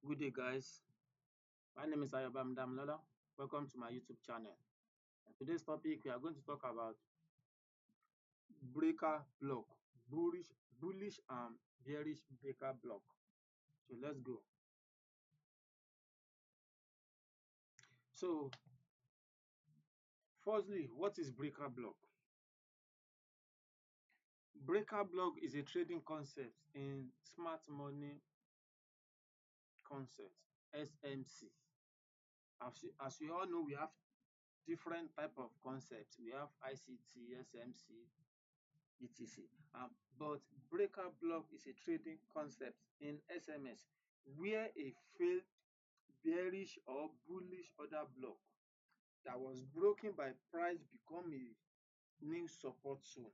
Good day, guys. My name is Ayobam Damlola. Welcome to my YouTube channel. Today's topic, we are going to talk about breaker block, bullish and bearish breaker block. So let's go. So, firstly, what is breaker block? Breaker block is a trading concept in smart money concept, SMC. As you all know, we have different type of concepts. We have ICT, SMC, etc. But breaker block is a trading concept in SMS where a failed bearish or bullish order block that was broken by price become a new support zone.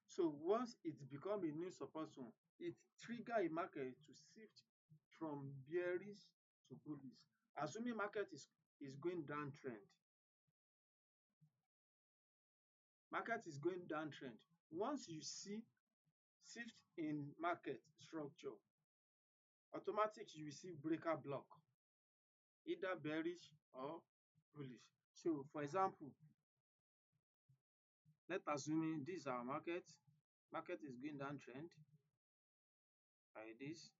So once it become a new support zone, it trigger a market to shift from bearish to bullish, assuming market is going downtrend. Market is going downtrend. Once you see shift in market structure, automatic you will see breaker block, either bearish or bullish. So for example, let's assume this is our market. Market is going downtrend like this.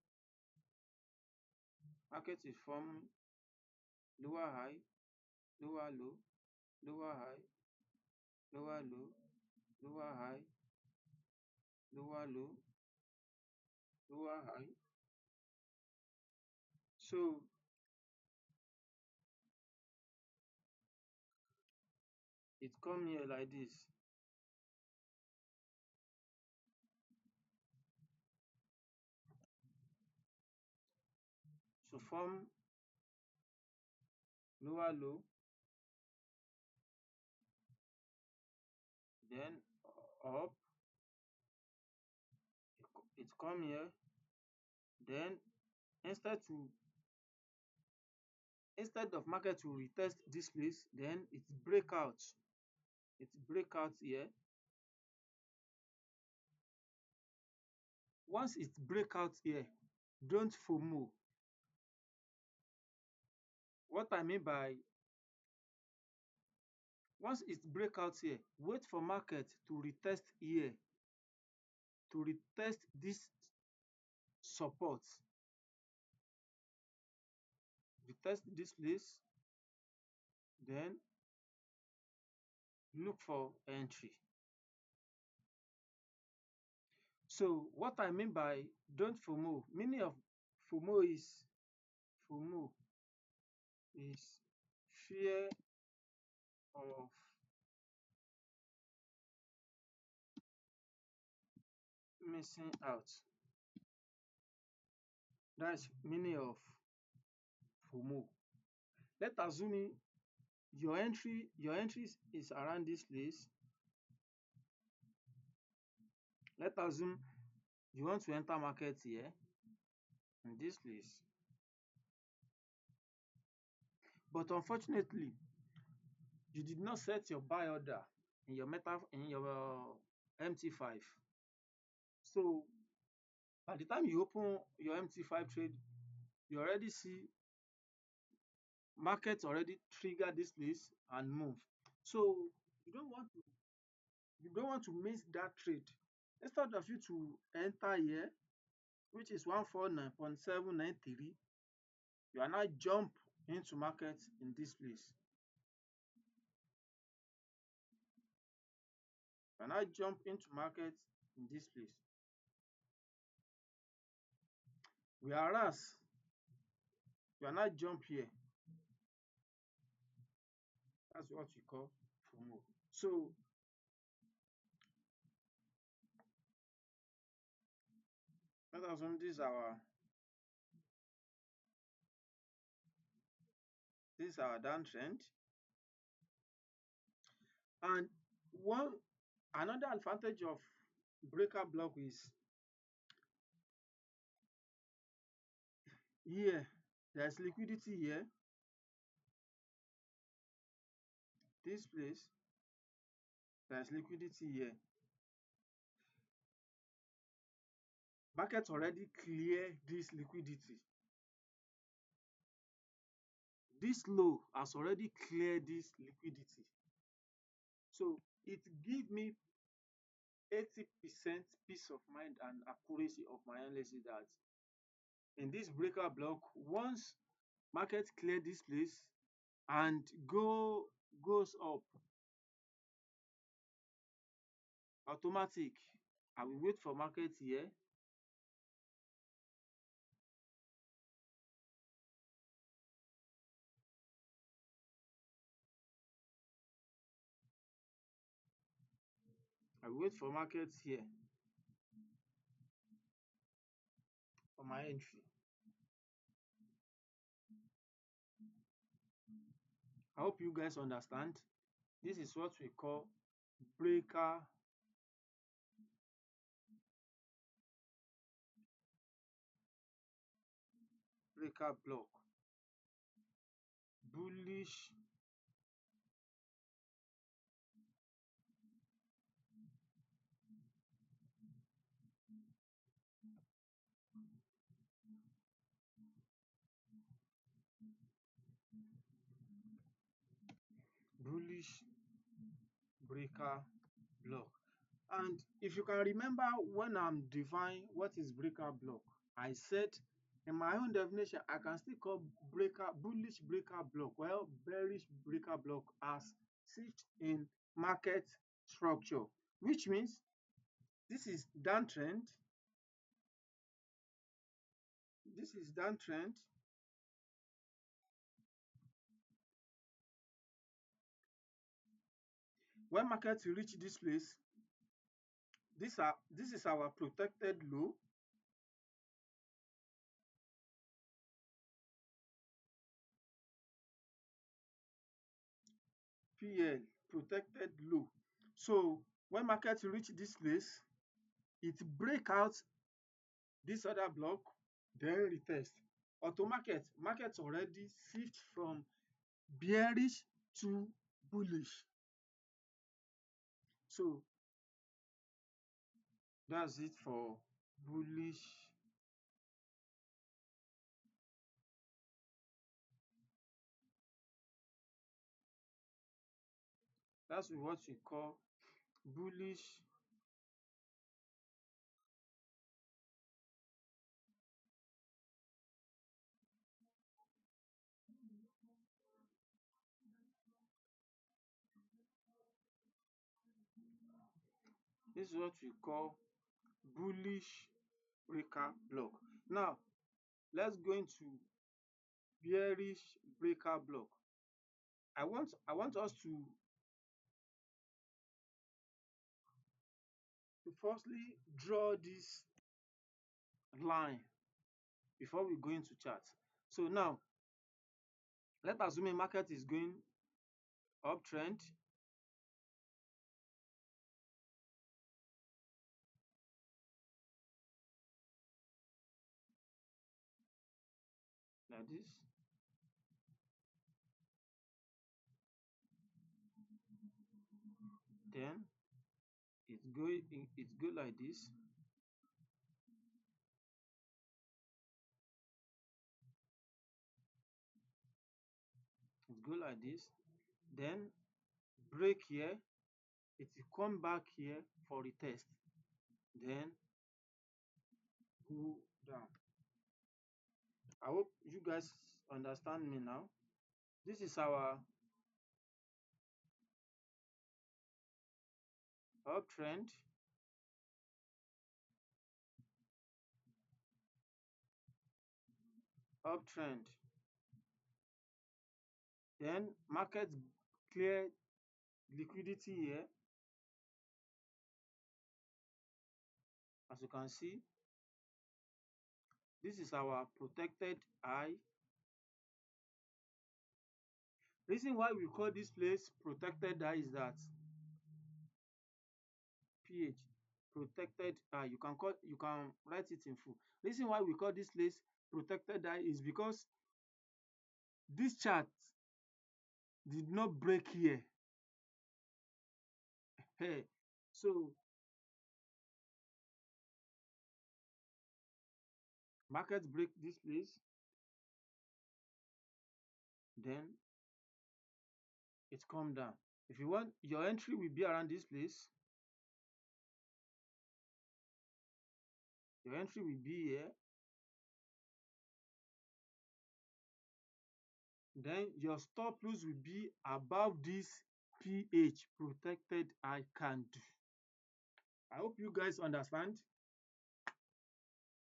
Market is forming lower high, lower low, lower high, lower low, lower high, lower low, lower high. So it come here like this. So form lower low, then up, it come here, then instead of market to retest this place, then it break out. It break out here. Once it break out here, don't FOMO. What I mean by once it break out here, wait for market to retest here, to retest this support. Retest this place, then look for entry. So what I mean by don't FOMO, meaning of FOMO is fear of missing out. That's meaning of FOMO. Let's assume your entry is around this place. Let's assume you want to enter market here in this place. But unfortunately, you did not set your buy order in your MT5. So by the time you open your MT5 trade, you already see market already trigger this place and move. So you don't want to miss that trade. Instead of you to enter here, which is 149.793, you are now jump into market in this place. You are now jump into market in this place. Whereas you are now jump here. That's what we call FOMO. So let us assume this is our downtrend. And another advantage of breaker block is here, there's liquidity here. This place, there's liquidity here. Market already clear this liquidity. this low has already cleared this liquidity. So it give me 80% peace of mind and accuracy of my analysis that in this breaker block, once market clear this place and goes up, automatic, I will wait for market here. I will wait for market here for my entry. I hope you guys understand. This is what we call breaker block. Bullish bullish breaker block. And if you can remember when I'm defining what is breaker block, I said in my own definition, I can still call bullish breaker block, while bearish breaker block as shift in market structure, which means this is downtrend, this is downtrend, when market will reach this place, this is our protected low. PL, protected low. So when market will reach this place, it break out this other block, then retest. Auto market already shift from bearish to bullish. So that's it for bullish that's what we call bullish this is what we call bullish breaker block. Now let's go into bearish breaker block. I want us to firstly draw this line before we go into chart. So now let's assume a market is going uptrend, like this. Then it go like this. It go like this. Then break here. It will come back here for retest. Then go down. I hope you guys understand me now. This is our uptrend. Uptrend. Then market clear liquidity here. As you can see, this is our protected high. Reason why we call this place protected high is that PH, protected high. You can write it in full. Reason why we call this place protected high is because this chart did not break here. Hey, so market break this place, then it come down. If you want, your entry will be around this place. Your entry will be here. Then your stop loss will be above this PH, protected high candle. I hope you guys understand.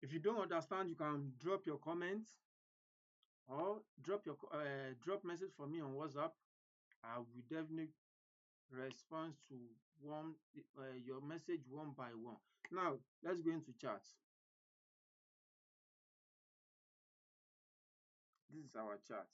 If you don't understand, you can drop your comments or drop message for me on WhatsApp. I will definitely respond to your message one by one. Now let's go into charts. This is our chart.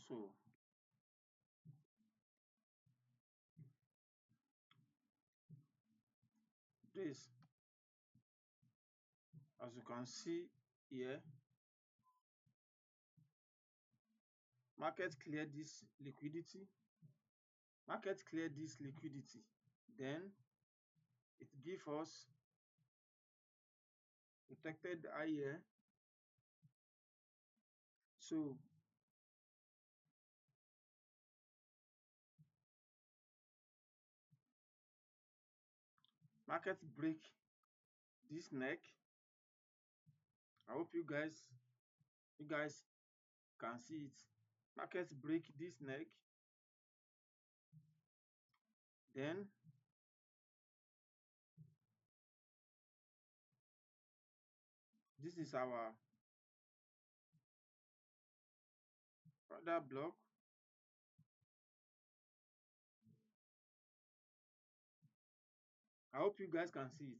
So this, as you can see here, market cleared this liquidity. Market cleared this liquidity. Then it give us protected high here. So market break this neck. I hope you guys can see it. Market break this neck. Then this is our order block. I hope you guys can see it.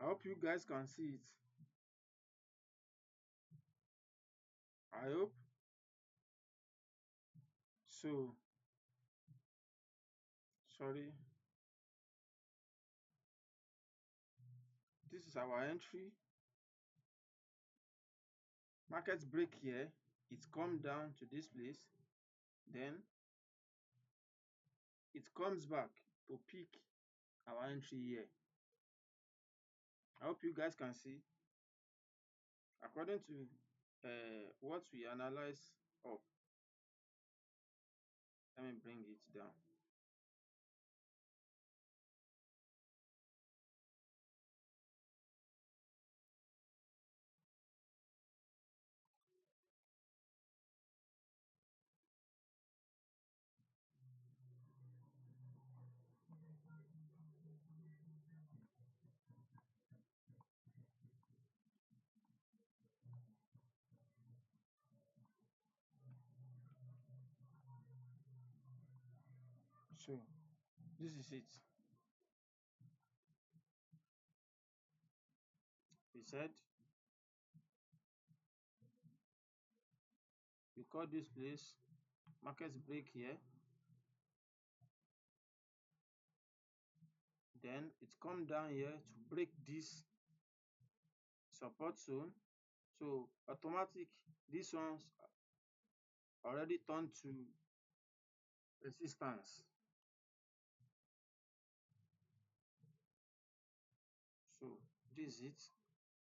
I hope you guys can see it. I hope so. Sorry. This is our entry. Market break here. It come down to this place. Then it comes back to pick our entry here. I hope you guys can see. According to what we analyze up, let me bring it down. So this is it. He said we call this place market break here. Then it come down here to break this support zone. So automatic, these ones already turned to resistance. So this is it.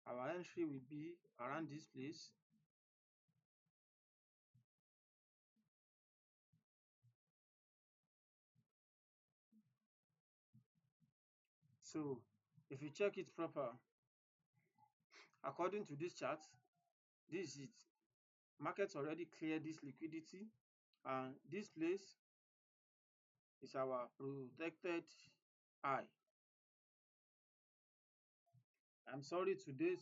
Our entry will be around this place. So if you check it proper, according to this chart, this is it. Markets already cleared this liquidity, and this place is our protected high. I'm sorry, today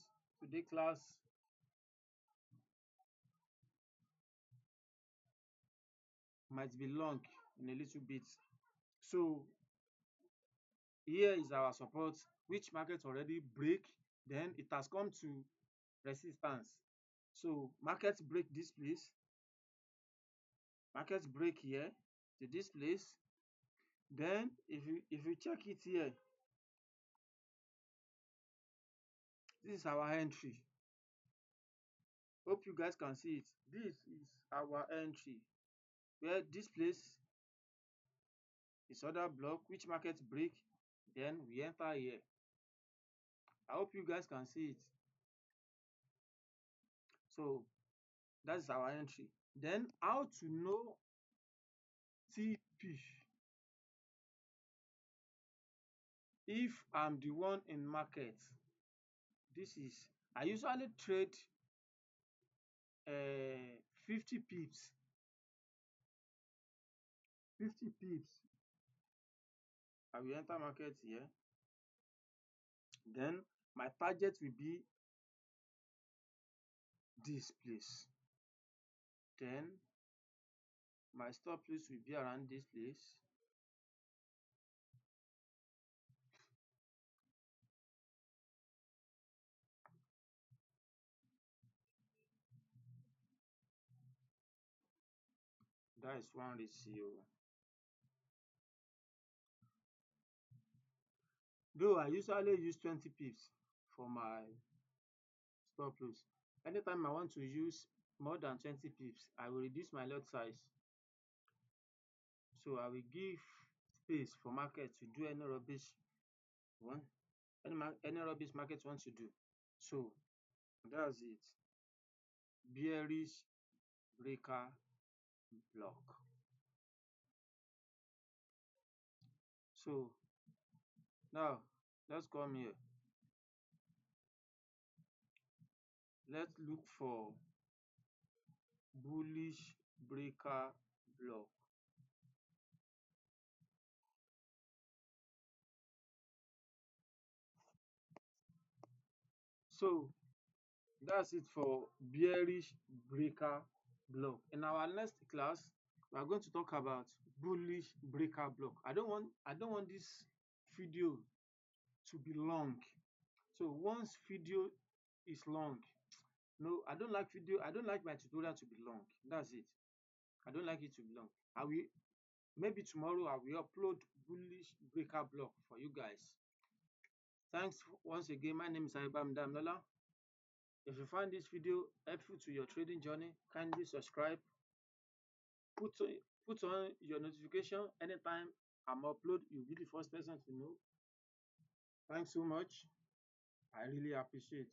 class might be long in a little bit. So here is our support, which market already break. Then it has come to resistance. So market break this place, market break here to this place. Then if you check it here, this is our entry. Hope you guys can see it. This is our entry where this place is other block which market break, then we enter here. I hope you guys can see it. So that's our entry. Then how to know TP? If I'm the one in market, this is I usually trade 50 pips. 50 pips. I will enter market here. Then my target will be this place. Then my stop loss will be around this place. That is one ratio. Though I usually use 20 pips for my stop loss. Anytime I want to use more than 20 pips, I will reduce my lot size. So I will give space for market to do any rubbish one, any rubbish market wants to do. So that's it. Bearish breaker block. So now let's come here. Let's look for bullish breaker block. So that's it for bearish breaker block. In our next class, we are going to talk about bullish breaker block. I don't want this video to be long. So once video is long, no, I don't like my tutorial to be long. That's it. I don't like it to be long. I will maybe tomorrow I will upload bullish breaker block for you guys. Thanks once again. My name is Ayubam Damnola. If you find this video helpful to your trading journey, kindly subscribe. Put on your notification anytime I'm upload. You'll be the first person to know. Thanks so much. I really appreciate.